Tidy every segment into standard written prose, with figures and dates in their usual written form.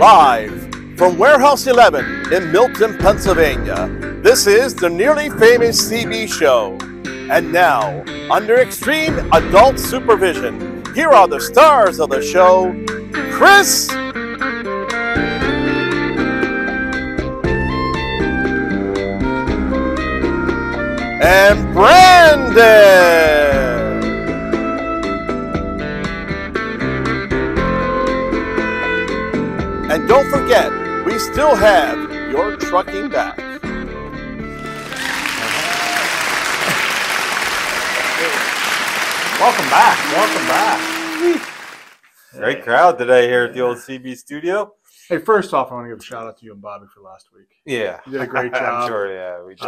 Live from Warehouse 11 in Milton, Pennsylvania, this is the Nearly Famous CB Show. And now, under extreme adult supervision, here are the stars of the show, Chris and Brandon. And don't forget, we still have your trucking back. Welcome back. Welcome back. Great crowd today here at the old CB studio. Hey, first off, I want to give a shout out to you and Bobby for last week. Yeah. You did a great job. I'm sure, yeah. We did.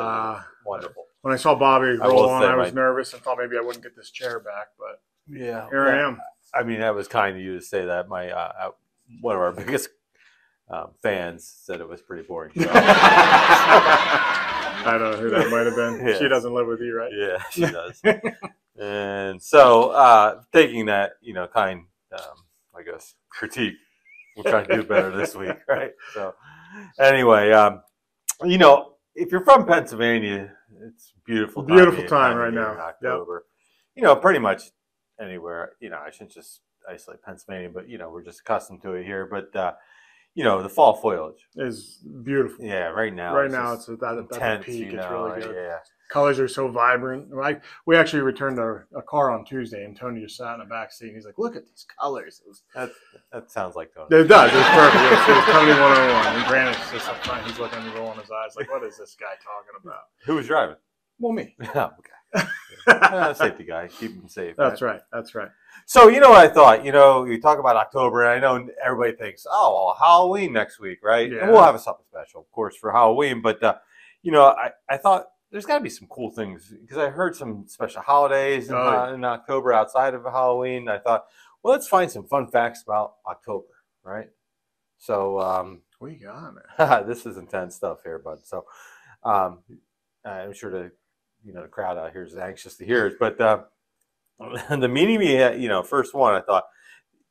Wonderful. When I saw Bobby roll on, I was nervous and thought maybe I wouldn't get this chair back, but yeah, here I am. I mean, that was kind of you to say that. My one of our biggest fans said it was pretty boring. So. I don't know who that might have been. Yeah. She doesn't live with you, right? Yeah, she does. And so, taking that, kind, I guess, critique, we'll try to do better this week, right? So, anyway, if you're from Pennsylvania, it's beautiful. Beautiful time right now. In October. Yep. Pretty much anywhere. I shouldn't just isolate Pennsylvania, but we're just accustomed to it here. But the fall foliage is beautiful. Yeah, right now. Right now, it's at the peak. It's really good. Yeah. Colors are so vibrant. We actually returned a car on Tuesday, and Tony just sat in the back seat. And he's like, "Look at these colors." That sounds like Tony. It does. It's perfect. It was Tony 101. And Brandon's just up front. He's looking and rolling his eyes like, "What is this guy talking about?" Who was driving? Well, me. Oh, okay. Safety guy. Keep him safe. That's right. That's right. So, what I thought? You talk about October, and I know everybody thinks, oh, well, Halloween next week, right? Yeah. And we'll have something special, of course, for Halloween. But, I thought there's got to be some cool things because I heard some special holidays in October outside of Halloween. I thought, well, let's find some fun facts about October, right? So, what you got, man? This is intense stuff here, bud. So, I'm sure the crowd out here is anxious to hear it. But the meaning, first one, I thought,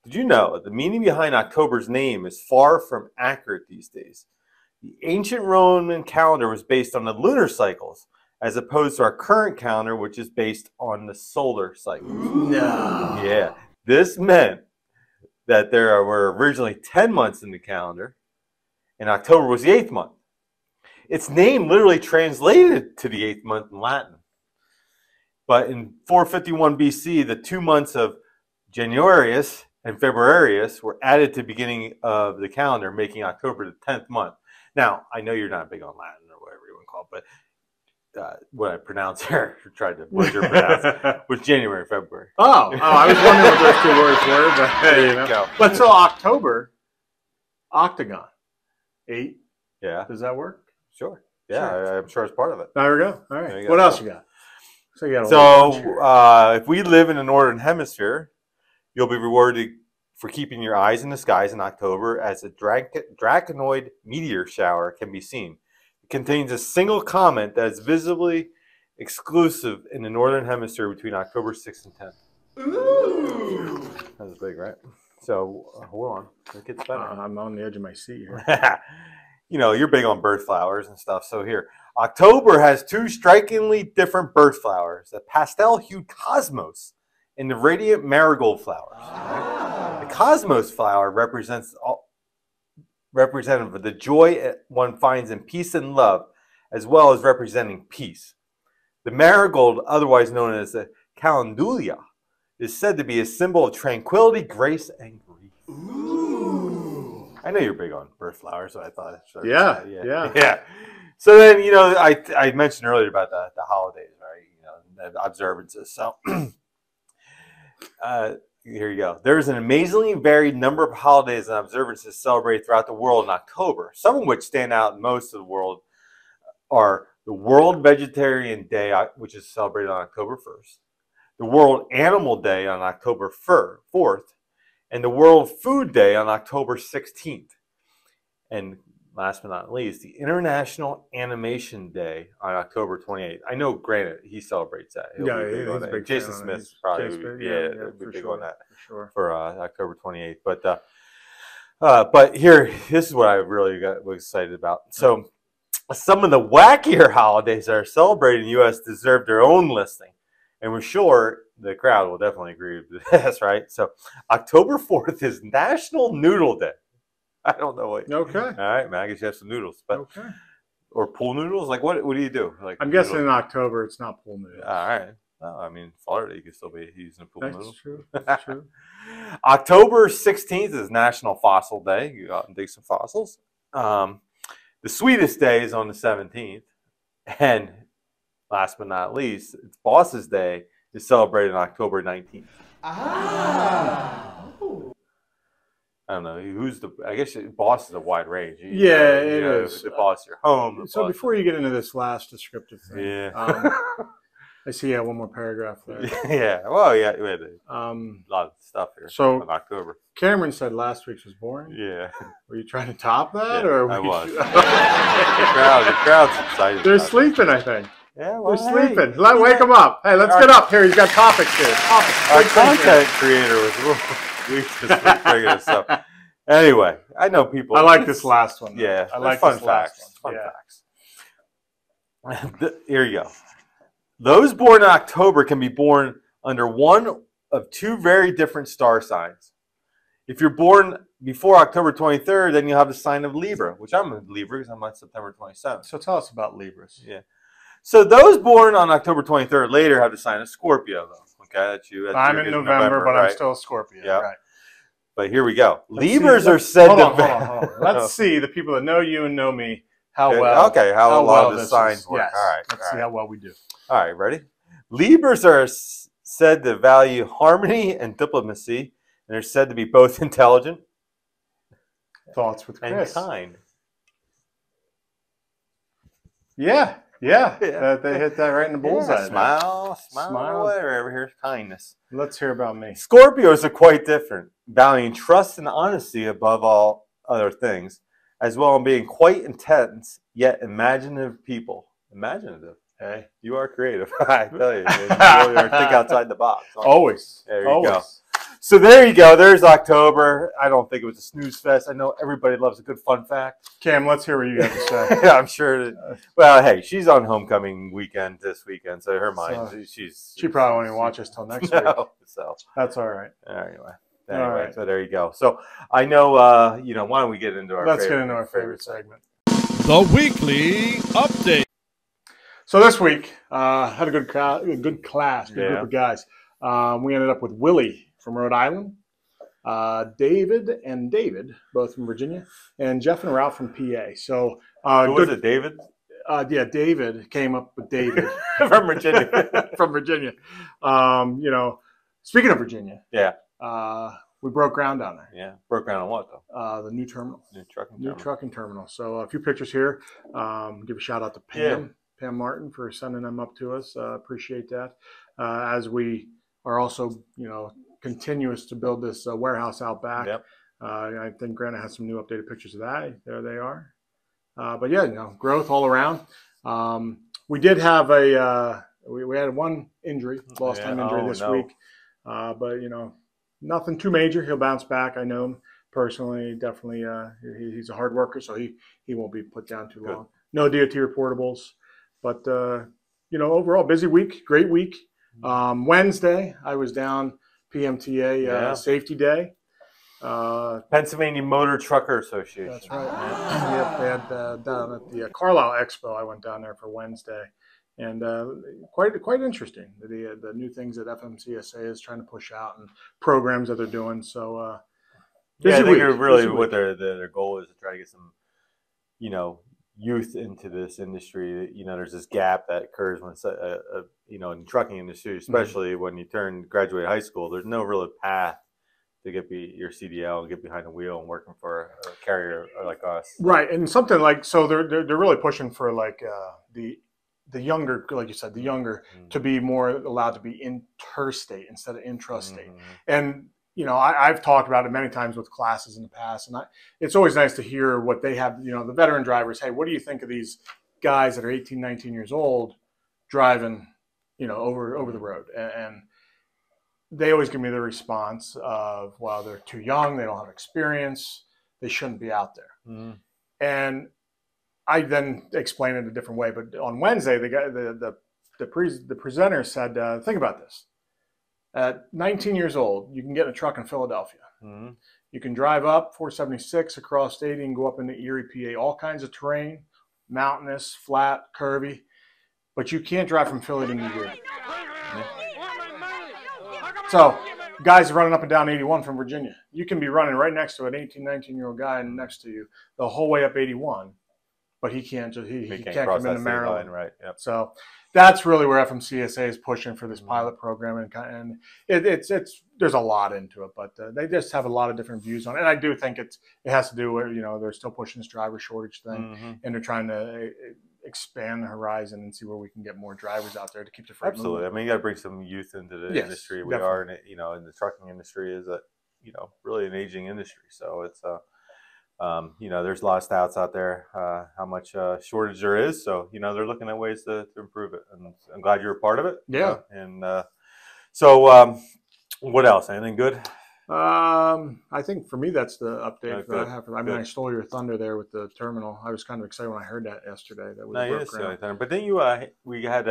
did you know the meaning behind October's name is far from accurate these days? The ancient Roman calendar was based on the lunar cycles, as opposed to our current calendar, which is based on the solar cycles. No. Yeah. This meant that there were originally 10 months in the calendar, and October was the 8th month. Its name literally translated to the 8th month in Latin. But in 451 BC, the 2 months of Januarius and Februarius were added to the beginning of the calendar, making October the 10th month. Now, I know you're not big on Latin or whatever you want to call it, but what I pronounced here, tried to butcher pronounce, was January and February. Oh, I was wondering what those two words were, but there you go. But so October, octagon, 8. Yeah. Does that work? Sure. Yeah, sure. I'm sure it's part of it. There we go. All right. What else you got? So if we live in the northern hemisphere, you'll be rewarded for keeping your eyes in the skies in October as a Draconoid meteor shower can be seen. It contains a single comet that is visibly exclusive in the northern hemisphere between October 6th and 10th. Ooh. That was big, right? So hold on. It gets better. I'm on the edge of my seat here. You're big on bird flowers and stuff. So here, October has 2 strikingly different bird flowers, the pastel-hued cosmos and the radiant marigold flowers. Right? The cosmos flower represents representative of the joy one finds in peace and love, as well as representing peace. The marigold, otherwise known as the calendula, is said to be a symbol of tranquility, grace, and grief. Ooh. I know you're big on bird flowers, so I thought. Yeah. So then, I mentioned earlier about the holidays, right? The observances. So here you go. There's an amazingly varied number of holidays and observances celebrated throughout the world in October. Some of which stand out in most of the world are the World Vegetarian Day, which is celebrated on October 1st, the World Animal Day on October 4th, and the World Food Day on October 16th. And last but not least, the International Animation Day on October 28th. I know, granted, he celebrates that. He's a big Jason Smith probably Jason, be big on that for October 28th. But But here, this is what I really was excited about. So, some of the wackier holidays that are celebrated in the U.S. deserve their own listing. And we're sure the crowd will definitely agree with this, right? So, October 4th is National Noodle Day. I don't know what. Okay. All right, man, I guess you have some noodles. But, Okay. Or pool noodles? Like, what do you do? Like, I'm guessing in October it's not pool noodles. All right. Well, I mean, Florida, you can still be using a pool That's noodle. true. That's true. October 16th is National Fossil Day. You go out and dig some fossils. The sweetest day is on the 17th. And last but not least, it's Boss's Day is celebrated on October 19th. Ah. I don't know. I guess boss is a wide range. Yeah, it is. The boss of your home. So before you get into this last descriptive thing, Yeah. I see you have one more paragraph there. Yeah. Well, yeah, we had a Um, lot of stuff here so in October. Cameron said last week's was boring. Yeah. Were you trying to top that, Yeah, or I were you- was. the crowd's excited. They're about sleeping, I think. it. Yeah, well, They're sleeping. Wake them up. Hey, let's get up here. He's got topics here. Our Big things here. content creator was a little weak this week bringing us up. Anyway, I know people. I like this last one. Though. Yeah, I like fun this last facts. one. Fun Yeah. facts. Here you go. Those born in October can be born under one of two very different star signs. If you're born before October 23rd, then you'll have the sign of Libra, which I'm a Libra because I'm on September 27th. So tell us about Libras. Yeah. So those born on October 23rd later have the sign of Scorpio, though. Okay, that's you. I'm in November, but right? I'm still a Scorpio. Yeah. Right. But here we go. Let's Libras see- are said hold to. on, hold on. Let's see the people that know you and know me how Okay, well. okay, how well the this signs is. work. Yes. All right, Let's all see right. how well we do. All right, ready? Libras are said to value harmony and diplomacy, and they're said to be both intelligent Thoughts with and Chris. kind. Yeah. Yeah. They hit that right in the bullseye. Yeah, smile Smile. away. Over here, kindness. Let's hear about me. Scorpios are quite different, valuing trust and honesty above all other things, as well as being quite intense yet imaginative people. Imaginative. Hey. You are creative. I tell you. You really are think outside the box. Always. There you Always. go. So there you go. There's October. I don't think it was a snooze fest. I know everybody loves a good fun fact. Cam, let's hear what you have to say. Yeah, I'm sure. Well, hey, she's on homecoming weekend this weekend, so her mind, So, she probably won't even watch us till next week. No, so That's all right. anyway, All right. so there you go. So I know, why don't we get into our Let's favorite, get into our favorite segment. The weekly update. So this week, had a good class, good Yeah. group of guys. We ended up with Willie from Rhode Island, David, both from Virginia, and Jeff and Ralph from PA. So Who was it, David? Yeah, David came up with David From Virginia. from Virginia. Speaking of Virginia, Yeah. we broke ground down there. Yeah, broke ground on what though? The new terminal. New trucking New terminal. trucking terminal. So a few pictures here. Give a shout out to Pam Martin for sending them up to us. Appreciate that. As we are also, continuous to build this warehouse out back. Yep. I think Grant has some new updated pictures of that. There they are. But yeah, growth all around. We did have we had one injury, lost time injury this week. But nothing too major. He'll bounce back. I know him personally. Definitely, he's a hard worker, so he won't be put down too long. No DOT reportables, but overall busy week, great week. Wednesday I was down PMTA safety day. Pennsylvania Motor Trucker Association. That's right. Yep, they had down at the Carlisle Expo. I went down there for Wednesday, and quite interesting. The new things that FMCSA is trying to push out and programs that they're doing. So Yeah, I think week, they're really busy what week. their goal is to try to get some, youth into this industry. There's this gap that occurs when in the trucking industry, especially when you graduate high school. There's no real path to get your CDL and get behind the wheel and working for a carrier like us. Right, and something like they're really pushing for like the younger, like you said, the younger to be more allowed to be interstate instead of intrastate. And I've talked about it many times with classes in the past, and it's always nice to hear what they have. The veteran drivers. Hey, what do you think of these guys that are 18, 19 years old driving, over the road? And they always give me the response of, well, they're too young, they don't have experience, they shouldn't be out there. Mm-hmm. And I then explained it a different way. But on Wednesday, the presenter said, think about this. At 19 years old, you can get in a truck in Philadelphia. Mm-hmm. You can drive up 476 across 80 and go up into Erie, PA, all kinds of terrain, mountainous, flat, curvy. But you can't drive from Philly to New York. So guys running up and down 81 from Virginia. You can be running right next to an 18, 19-year-old guy next to you the whole way up 81. But he can't come into Maryland. Right. Yep. So that's really where FMCSA is pushing for this pilot program, and it's there's a lot into it, but they just have a lot of different views on it. And I do think it has to do with, they're still pushing this driver shortage thing, and they're trying to expand the horizon and see where we can get more drivers out there to keep the freight Absolutely. moving. I mean, you got to bring some youth into the industry. We are in it, in the trucking industry is really an aging industry. So it's there's a lot of stats out there, how much shortage there is. So, they're looking at ways to improve it. And I'm glad you're a part of it. Yeah. And so what else? Anything good? I think for me, that's the update that I have. I stole your thunder there with the terminal. I was kind of excited when I heard that yesterday. That we but then we had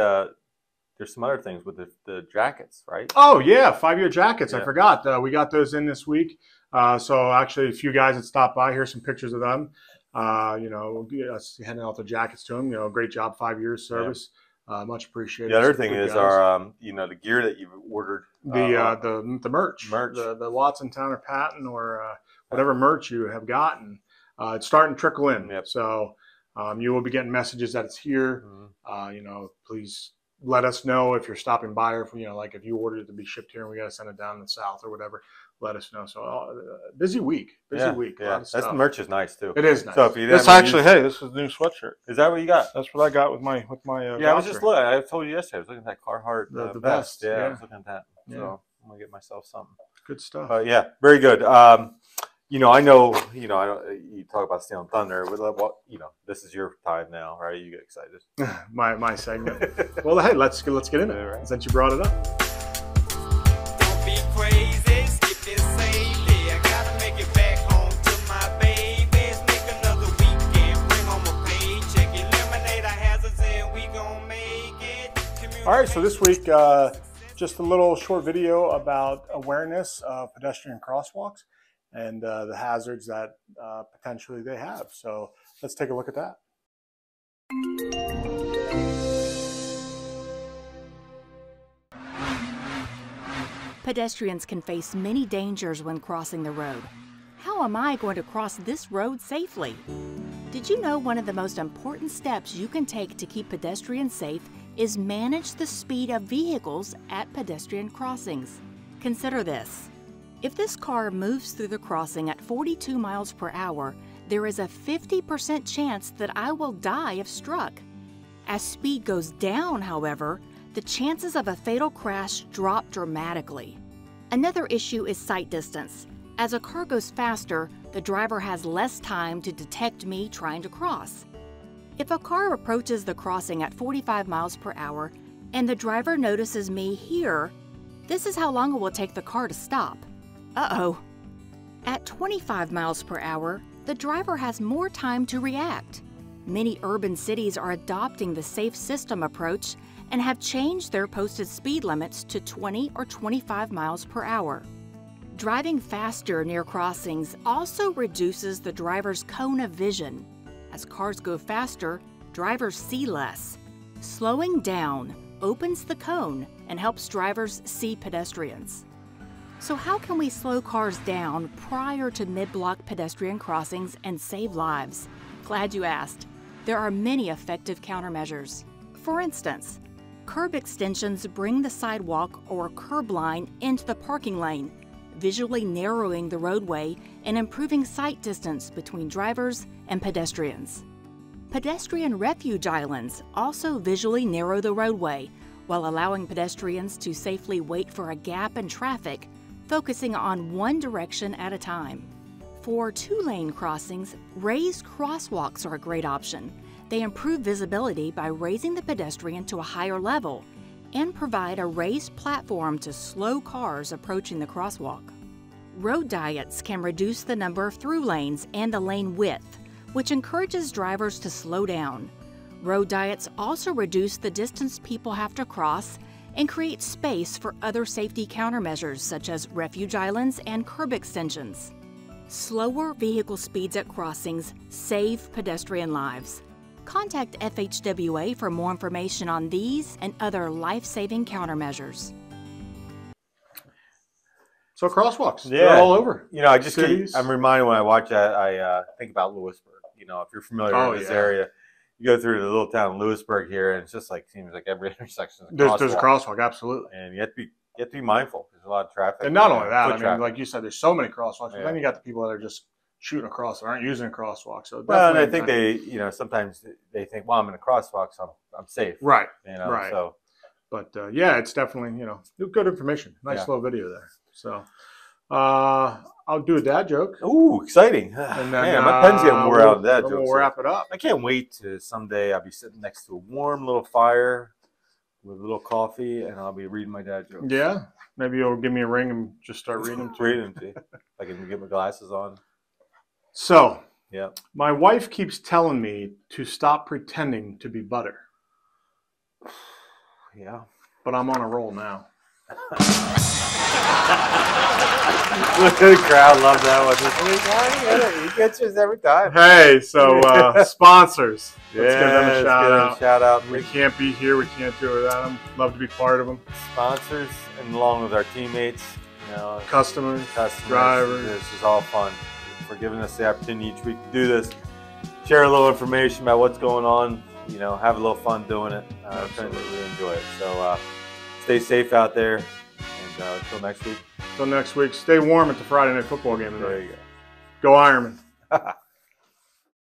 there's some other things with the jackets, right? Oh yeah, 5-year jackets. Yeah. I forgot. We got those in this week. So actually, a few guys that stopped by. Here's some pictures of them. Us handing out the jackets to them. Great job, 5 years service. Yeah. Much appreciated. The other thing is our, the gear that you've ordered. The merch. The Watson Towner patent or whatever merch you have gotten. It's starting to trickle in. Yep. So you will be getting messages that it's here. Mm-hmm. Please let us know if you're stopping by, or if you ordered it to be shipped here and we got to send it down to the south or whatever. Let us know. So busy week. Yeah. The merch is nice too. It is nice. So if you this is the new sweatshirt. Is that what you got? That's what I got with my. I was just looking. I told you yesterday. I was looking at that Carhartt the vest. Yeah, I was looking at that. Yeah. So I'm gonna get myself something. Good stuff. Yeah, very good. I know. You talk about stealing thunder. This is your time now, right? You get excited. my segment. Well, hey, let's get into it. Right. Since you brought it up. Don't be crazy. All right, so this week, just a little short video about awareness of pedestrian crosswalks and the hazards that potentially they have. So let's take a look at that. Pedestrians can face many dangers when crossing the road. How am I going to cross this road safely? Did you know one of the most important steps you can take to keep pedestrians safe is manage the speed of vehicles at pedestrian crossings? Consider this. If this car moves through the crossing at 42 miles per hour, there is a 50% chance that I will die if struck. As speed goes down, however, the chances of a fatal crash drop dramatically. Another issue is sight distance. As a car goes faster, the driver has less time to detect me trying to cross. If a car approaches the crossing at 45 miles per hour and the driver notices me here, this is how long it will take the car to stop. Uh-oh. At 25 miles per hour, the driver has more time to react. Many urban cities are adopting the safe system approach and have changed their posted speed limits to 20 or 25 miles per hour. Driving faster near crossings also reduces the driver's cone of vision. As cars go faster, drivers see less. Slowing down opens the cone and helps drivers see pedestrians. So how can we slow cars down prior to mid-block pedestrian crossings and save lives? Glad you asked. There are many effective countermeasures. For instance, curb extensions bring the sidewalk or curb line into the parking lane, visually narrowing the roadway and improving sight distance between drivers and pedestrians. Pedestrian refuge islands also visually narrow the roadway while allowing pedestrians to safely wait for a gap in traffic, focusing on one direction at a time. For two-lane crossings, raised crosswalks are a great option. They improve visibility by raising the pedestrian to a higher level and provide a raised platform to slow cars approaching the crosswalk. Road diets can reduce the number of through lanes and the lane width, which encourages drivers to slow down. Road diets also reduce the distance people have to cross and create space for other safety countermeasures such as refuge islands and curb extensions. Slower vehicle speeds at crossings save pedestrian lives. Contact FHWA for more information on these and other life-saving countermeasures. So crosswalks, Yeah. they're all over. You know, I just Cities. I'm reminded when I watch that, I think about Lewisburg. You know, if you're familiar Oh, with this yeah. area, you go through the little town of Lewisburg here, and it's just like seems like every intersection is a There's a crosswalk. crosswalk, absolutely. And you have to be mindful. There's a lot of traffic. And not only that, foot I mean, traffic. like you said, there's so many crosswalks. But Yeah. then you got the people that are just shooting across that aren't using a crosswalk. So Well, and I definitely- think they, you know, sometimes they think, well, I'm in a crosswalk, so I'm safe. right. You know, Right. so But yeah, it's definitely, good information. Nice Yeah. little video there. So I'll do a dad joke. ooh, exciting. And then Man, my pen's getting wore out. That we'll joke. wrap it up. I can't wait to someday I'll be sitting next to a warm little fire with a little coffee, and I'll be reading my dad jokes. Yeah. Maybe you'll give me a ring and just start reading them. too. Reading them to you. I can get my glasses on. So Yeah. my wife keeps telling me to stop pretending to be butter, Yeah. but I'm on a roll now. The crowd loved that one. He gets yours every time. Hey, so sponsors. Let's give them a shout out. Shout out. We can't be here. We can't do it without them. Love to be part of them. Sponsors, and along with our teammates, you know, Customers, customers. drivers. This is all fun. For giving us the opportunity each week to do this, share a little information about what's going on. You know, have a little fun doing it. Trying to really enjoy it. So stay safe out there, and until next week. Until next week, stay warm at the Friday Night Football game tonight. There you go. Go Ironman.